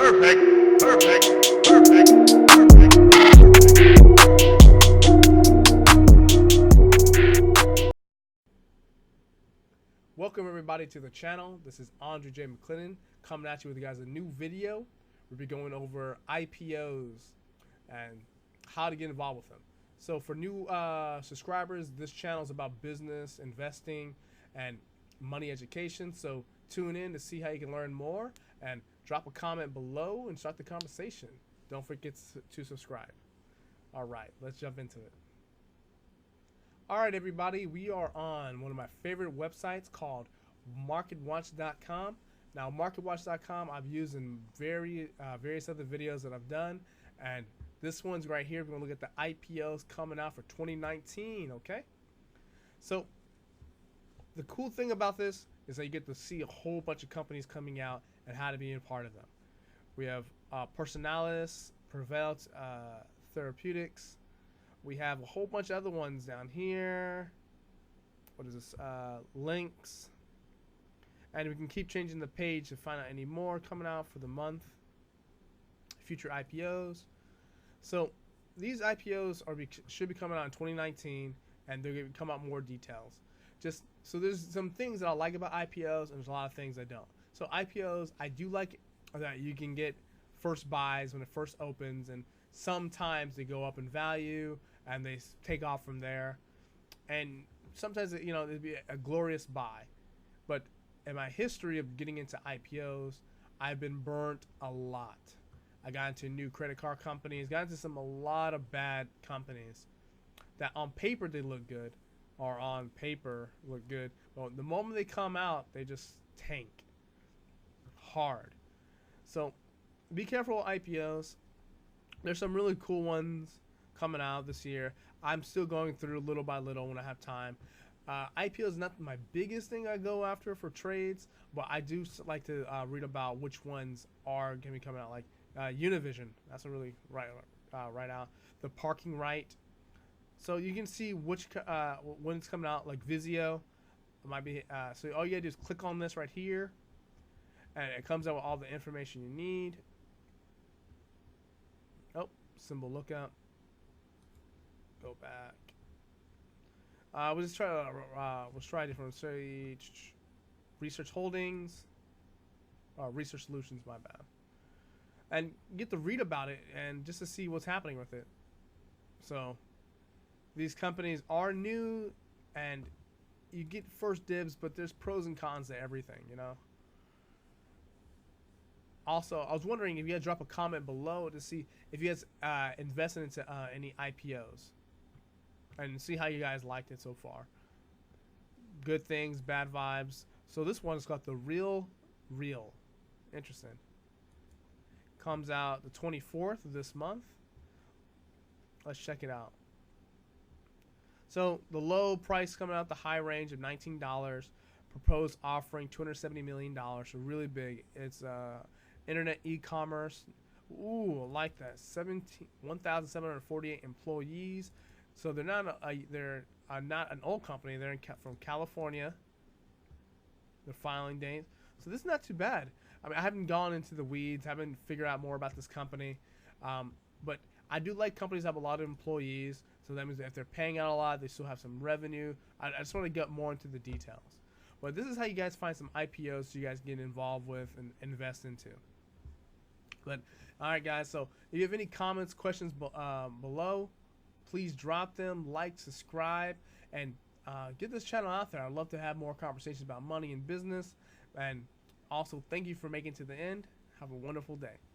Perfect. Perfect. Perfect. Perfect. Welcome everybody to the channel. This is Andre J. Mcclendon coming at you with you guys a new video. We'll be going over IPOs and how to get involved with them. So for new subscribers, this channel is about business, investing, and money education. So tune in to see how you can learn more and drop a comment below and start the conversation. Don't forget to subscribe. All right, let's jump into it. All right, everybody, we are on one of my favorite websites called marketwatch.com. Now, marketwatch.com I've used in various other videos that I've done, and this one's right here. We're going to look at the IPOs coming out for 2019, okay? So the cool thing about this is that you get to see a whole bunch of companies coming out and how to be a part of them. We have Personalis, Prevail Therapeutics. We have a whole bunch of other ones down here. What is this? Links. And we can keep changing the page to find out any more coming out for the month. Future IPOs. So these IPOs should be coming out in 2019, and they're going to come out more details. So there's some things that I like about IPOs, and there's a lot of things I don't. So IPOs, I do like that you can get first buys when it first opens, and sometimes they go up in value and they take off from there, and sometimes it'd be a glorious buy. But in my history of getting into IPOs, I've been burnt a lot. I got into new credit card companies, got into a lot of bad companies that on paper they look good, or on paper look good, but the moment they come out, they just tank hard. So be careful with IPOs. There's some really cool ones coming out this year. I'm still going through little by little when I have time. IPO is not my biggest thing I go after for trades, but I do like to read about which ones are going to be coming out, like Univision. That's a really right out. The parking right. So you can see which when it's coming out, like Vizio. It might be. So all you gotta do is click on this right here, and it comes out with all the information you need. Oh, symbol lookout. Go back. We'll just try. Let's try different. Say research holdings. Research solutions. My bad. And get to read about it and just to see what's happening with it. So these companies are new, and you get first dibs, but there's pros and cons to everything, you know. Also, I was wondering if you guys drop a comment below to see if you guys invested into any IPOs, and see how you guys liked it so far. Good things, bad vibes. So this one is called the Real. Interesting. Comes out the 24th of this month. Let's check it out. So the low price coming out, the high range of $19. Proposed offering $270 million. So really big. It's internet e-commerce. Ooh, I like that. 1,748 employees. So they're not not an old company. They're from California. Their filing date. So this is not too bad. I mean, I haven't gone into the weeds. Haven't figured out more about this company. But I do like companies that have a lot of employees. So that means that if they're paying out a lot, they still have some revenue. I just want to get more into the details. But this is how you guys find some IPOs so you guys get involved with and invest into. But all right, guys. So if you have any comments, questions below, please drop them. Like, subscribe, and get this channel out there. I'd love to have more conversations about money and business. And also, thank you for making it to the end. Have a wonderful day.